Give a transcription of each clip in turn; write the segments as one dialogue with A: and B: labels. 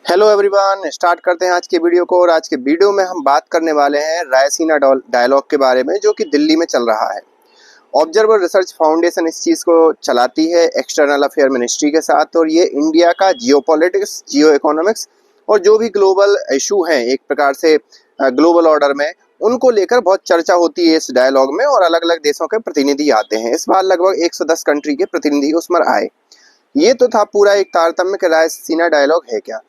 A: Hello everyone, start करते हैं आज के वीडियो को। और आज के वीडियो में हम बात करने वाले हैं रायसीना डायलॉग के बारे में, जो कि दिल्ली में चल रहा है। ऑब्जर्वर रिसर्च फाउंडेशन इस चीज़ को चलाती है एक्सटर्नल अफेयर मिनिस्ट्री के साथ, और ये इंडिया का जियोपॉलिटिक्स, जियो इकोनॉमिक्स और जो भी ग्लोबल इशू हैं एक प्रकार से ग्लोबल ऑर्डर में, उनको लेकर बहुत चर्चा होती है इस डायलॉग में। और अलग अलग देशों के प्रतिनिधि आते हैं। इस बार लगभग 110 कंट्री के प्रतिनिधि उसमें आए। ये तो था पूरा एक तारतम्य कि रायसीना डायलॉग है क्या।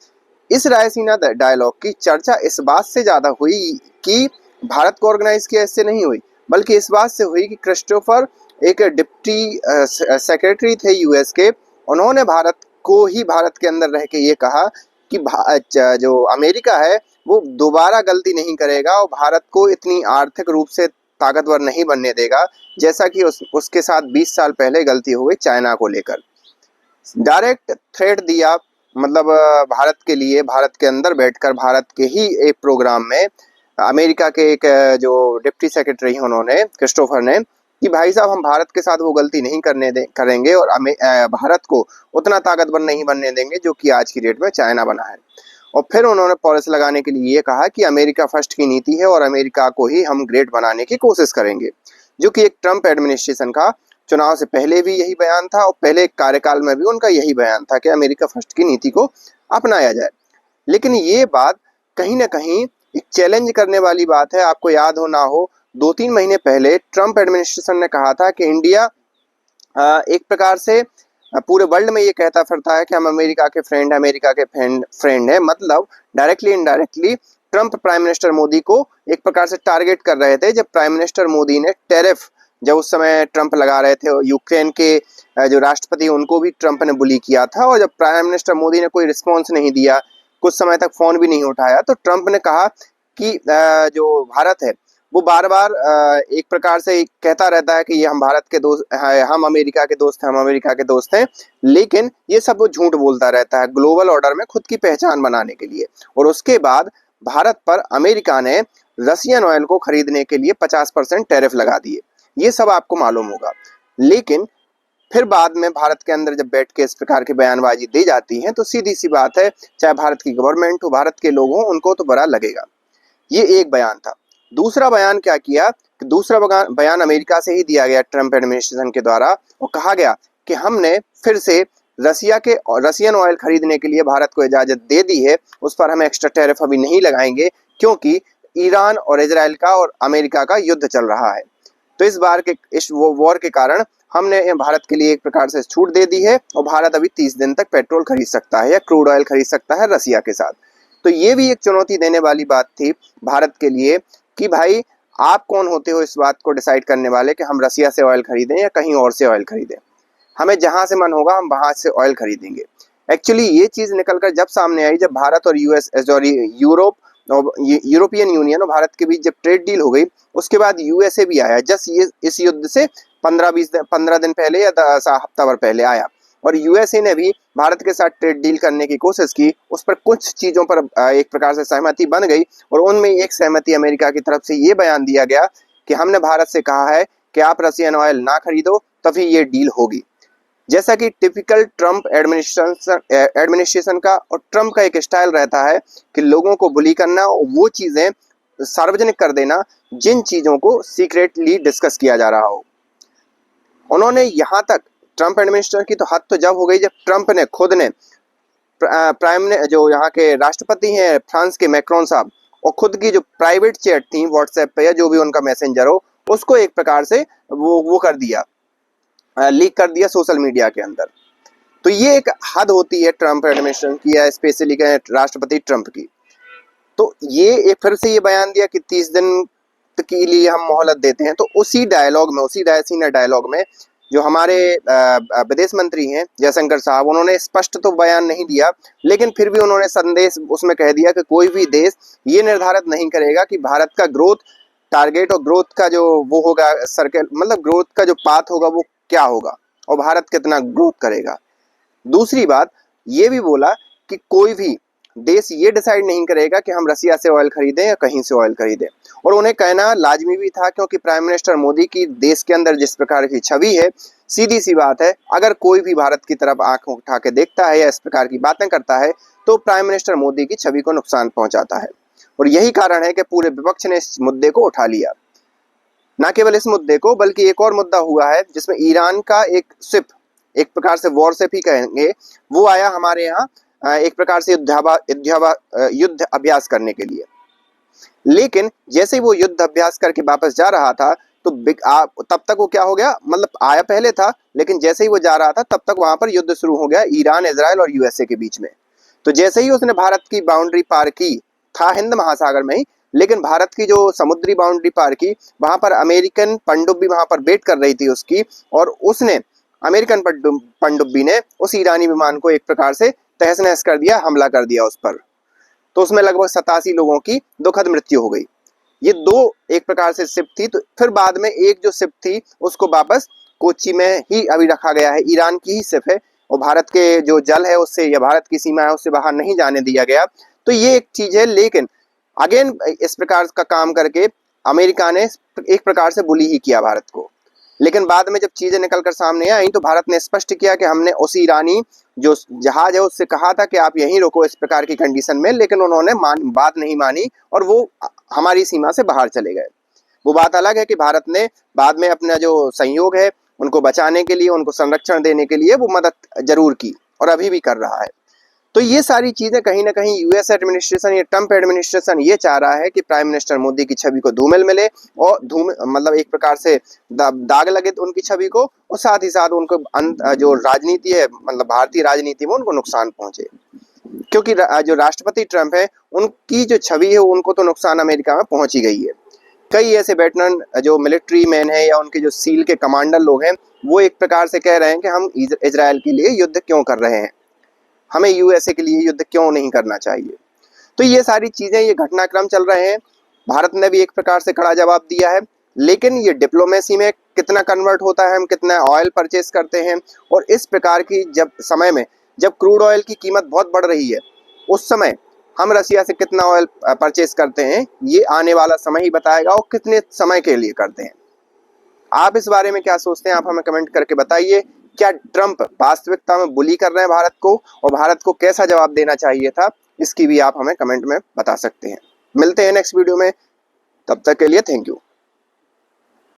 A: इस रायसीना डायलॉग की चर्चा इस बात से ज़्यादा हुई कि भारत को ऑर्गेनाइज किया, इससे नहीं हुई, बल्कि इस बात से हुई कि क्रिस्टोफर एक डिप्टी सेक्रेटरी थे यूएस के। उन्होंने भारत को ही भारत के अंदर रह के ये कहा कि जो अमेरिका है वो दोबारा गलती नहीं करेगा और भारत को इतनी आर्थिक रूप से ताकतवर नहीं बनने देगा जैसा कि उसके साथ 20 साल पहले गलती हो गई चाइना को लेकर। डायरेक्ट थ्रेट दिया, मतलब भारत के लिए, भारत के अंदर बैठकर भारत के ही एक प्रोग्राम में अमेरिका के एक जो डिप्टी सेक्रेटरी हैं उन्होंने, क्रिस्टोफर ने, कि भाई साहब हम भारत के साथ वो गलती नहीं करेंगे और भारत को उतना ताकतवर नहीं बनने देंगे जो कि आज की डेट में चाइना बना है। और फिर उन्होंने पॉलिसी लगाने के लिए ये कहा कि अमेरिका फर्स्ट की नीति है और अमेरिका को ही हम ग्रेट बनाने की कोशिश करेंगे, जो कि एक ट्रम्प एडमिनिस्ट्रेशन का चुनाव से पहले भी यही बयान था और पहले कार्यकाल में भी उनका यही बयान था कि अमेरिका फर्स्ट की नीति को अपनाया जाए। लेकिन ये बात कहीं ना कहीं एक चैलेंज करने वाली बात है। आपको याद हो ना हो, 2-3 महीने पहले ट्रम्प एडमिनिस्ट्रेशन ने कहा था कि इंडिया एक प्रकार से पूरे वर्ल्ड में ये कहता फिरता है कि हम अमेरिका के फ्रेंड हैं, अमेरिका के फ्रेंड है। मतलब directly indirectly Trump prime minister Modi को एक प्रकार से टारगेट कर रहे थे। जब प्राइम मिनिस्टर मोदी ने टैरिफ, जब उस समय ट्रम्प लगा रहे थे, यूक्रेन के जो राष्ट्रपति उनको भी ट्रम्प ने बुली किया था, और जब प्राइम मिनिस्टर मोदी ने कोई रिस्पॉन्स नहीं दिया, कुछ समय तक फ़ोन भी नहीं उठाया, तो ट्रम्प ने कहा कि जो भारत है वो बार बार एक प्रकार से कहता रहता है कि ये हम भारत के दोस्त हैं, हम अमेरिका के दोस्त हैं, हम अमेरिका के दोस्त हैं, लेकिन ये सब वो झूठ बोलता रहता है ग्लोबल ऑर्डर में खुद की पहचान बनाने के लिए। और उसके बाद भारत पर अमेरिका ने रशियन ऑयल को खरीदने के लिए 50% टैरिफ लगा दिए। ये सब आपको मालूम होगा। लेकिन फिर बाद में भारत के अंदर जब बैठ के इस प्रकार की बयानबाजी दी जाती है तो सीधी सी बात है, चाहे भारत की गवर्नमेंट हो, भारत के लोग हों, उनको तो बुरा लगेगा। ये एक बयान था। दूसरा बयान क्या किया कि दूसरा बयान अमेरिका से ही दिया गया ट्रम्प एडमिनिस्ट्रेशन के द्वारा, और कहा गया कि हमने फिर से रशियन ऑयल खरीदने के लिए भारत को इजाजत दे दी है, उस पर हम एक्स्ट्रा टैरिफ अभी नहीं लगाएंगे क्योंकि ईरान और इजराइल का और अमेरिका का युद्ध चल रहा है। तो इस वॉर के कारण हमने भारत के लिए एक प्रकार से छूट दे दी है और भारत अभी 30 दिन तक पेट्रोल खरीद सकता है या क्रूड ऑयल खरीद सकता है रसिया के साथ। तो ये भी एक चुनौती देने वाली बात थी भारत के लिए कि भाई आप कौन होते हो इस बात को डिसाइड करने वाले कि हम रसिया से ऑयल खरीदें या कहीं और से ऑयल खरीदें। हमें जहां से मन होगा हम वहां से ऑयल खरीदेंगे। एक्चुअली ये चीज निकलकर जब सामने आई, जब भारत और यूरोपियन यूनियन और भारत के बीच जब ट्रेड डील हो गई, उसके बाद यूएसए भी आया। जस्ट ये इस युद्ध से 15 दिन पहले या हफ्ता भर पहले आया, और यूएसए ने भी भारत के साथ ट्रेड डील करने की कोशिश की। उस पर कुछ चीज़ों पर एक प्रकार से सहमति बन गई, और उनमें एक सहमति अमेरिका की तरफ से ये बयान दिया गया कि हमने भारत से कहा है कि आप रशियन ऑयल ना खरीदो, तभी ये डील होगी। जैसा कि टिपिकल ट्रम्प एडमिनिस्ट्रेशन का और ट्रम्प का एक स्टाइल रहता है कि लोगों को बुली करना और वो चीज़ें सार्वजनिक कर देना जिन चीज़ों को सीक्रेटली डिस्कस किया जा रहा हो। उन्होंने यहाँ तक, ट्रम्प एडमिनिस्ट्रेशन की तो हद तो जब हो गई जब ट्रम्प ने खुद ने जो यहाँ के राष्ट्रपति हैं फ्रांस के मैक्रोन साहब, और खुद की जो प्राइवेट चैट थी व्हाट्सएप पे या जो भी उनका मैसेंजर हो, उसको एक प्रकार से वो कर दिया, लीक कर दिया सोशल मीडिया के अंदर। तो ये एक हद होती है ट्रम्प एडमिनिस्ट्रेशन की या स्पेशली राष्ट्रपति ट्रम्प की। तो ये एक फिर से ये बयान दिया कि 30 दिन के लिए हम मोहलत देते हैं। तो उसी डायलॉग में, उसी रायसीना डायलॉग में जो हमारे विदेश मंत्री हैं जयशंकर साहब, उन्होंने स्पष्ट तो बयान नहीं दिया, लेकिन फिर भी उन्होंने संदेश उसमें कह दिया कि कोई भी देश ये निर्धारित नहीं करेगा कि भारत का ग्रोथ टारगेट और ग्रोथ का जो वो होगा सर्कल, मतलब ग्रोथ का जो पाथ होगा वो क्या होगा और भारत कितना ग्रोथ करेगा। दूसरी बात ये भी बोला कि कोई भी देश ये डिसाइड नहीं करेगा कि हम रसिया से ऑयल खरीदें या कहीं से ऑयल खरीदें। और उन्हें कहना लाजमी भी था क्योंकि प्राइम मिनिस्टर मोदी की देश के अंदर जिस प्रकार की छवि है सीधी सी बात है, अगर कोई भी भारत की तरफ आंख उठा के देखता है या इस प्रकार की बातें करता है तो प्राइम मिनिस्टर मोदी की छवि को नुकसान पहुंचाता है। और यही कारण है कि पूरे विपक्ष ने इस मुद्दे को उठा लिया। न केवल इस मुद्दे को, बल्कि एक और मुद्दा हुआ है जिसमें ईरान का एक शिप, एक प्रकार से वॉर शिप ही कहेंगे, वो आया हमारे यहाँ एक प्रकार से युद्ध अभ्यास करने के लिए। लेकिन जैसे ही वो युद्ध अभ्यास करके वापस जा रहा था तो तब तक वो क्या हो गया, मतलब आया पहले था, लेकिन जैसे ही वो जा रहा था तब तक वहां पर युद्ध शुरू हो गया ईरान, इजराइल और यूएसए के बीच में। तो जैसे ही उसने भारत की बाउंड्री पार की, था हिंद महासागर में ही, लेकिन भारत की जो समुद्री बाउंड्री पार की, वहां पर अमेरिकन पनडुब्बी वहां पर वेट कर रही थी उसकी, और उसने अमेरिकन पनडुब्बी ने उस ईरानी विमान को एक प्रकार से तहस नहस कर दिया, हमला कर दिया उस पर। तो उसमें लगभग 87 लोगों की दुखद मृत्यु हो गई। ये दो एक प्रकार से शिप थी। तो फिर बाद में एक जो शिप थी उसको वापस कोच्चि में ही अभी रखा गया है, ईरान की ही शिप है, और भारत के जो जल है उससे या भारत की सीमा है उससे बाहर नहीं जाने दिया गया। तो ये एक चीज है। लेकिन अगेन इस प्रकार का काम करके अमेरिका ने एक प्रकार से बुली ही किया भारत को। लेकिन बाद में जब चीजें निकलकर सामने आई तो भारत ने स्पष्ट किया कि हमने उस ईरानी जो जहाज है उससे कहा था कि आप यहीं रुको इस प्रकार की कंडीशन में, लेकिन उन्होंने बात नहीं मानी और वो हमारी सीमा से बाहर चले गए। वो बात अलग है कि भारत ने बाद में अपना जो सहयोग है उनको बचाने के लिए, उनको संरक्षण देने के लिए वो मदद जरूर की और अभी भी कर रहा है। तो ये सारी चीजें कहीं ना कहीं यूएस एडमिनिस्ट्रेशन या ट्रंप एडमिनिस्ट्रेशन ये चाह रहा है कि प्राइम मिनिस्टर मोदी की छवि को धूमिल मिले और मतलब एक प्रकार से दाग लगे उनकी छवि को, और साथ ही साथ उनको जो राजनीति है, मतलब भारतीय राजनीति में उनको नुकसान पहुंचे। क्योंकि जो राष्ट्रपति ट्रंप है उनकी जो छवि है उनको तो नुकसान अमेरिका में पहुंच ही गई है। कई ऐसे वेटरन जो मिलिट्री मैन है या उनके जो सील के कमांडर लोग हैं वो एक प्रकार से कह रहे हैं कि हम इजराइल के लिए युद्ध क्यों कर रहे हैं, हमें यूएसए के लिए युद्ध क्यों नहीं करना चाहिए। तो ये सारी चीजें, ये घटनाक्रम चल रहे हैं। भारत ने भी एक प्रकार से कड़ा जवाब दिया है, लेकिन ये डिप्लोमेसी में कितना कन्वर्ट होता है, हम कितना ऑयल परचेस करते हैं, और इस प्रकार की जब समय में जब क्रूड ऑयल की कीमत बहुत बढ़ रही है उस समय हम रसिया से कितना ऑयल परचेस करते हैं, ये आने वाला समय ही बताएगा और कितने समय के लिए करते हैं। आप इस बारे में क्या सोचते हैं, आप हमें कमेंट करके बताइए। क्या ट्रंप वास्तविकता में बुली कर रहे हैं भारत को, और भारत को कैसा जवाब देना चाहिए था, इसकी भी आप हमें कमेंट में बता सकते हैं। मिलते हैं नेक्स्ट वीडियो में, तब तक के लिए थैंक यू।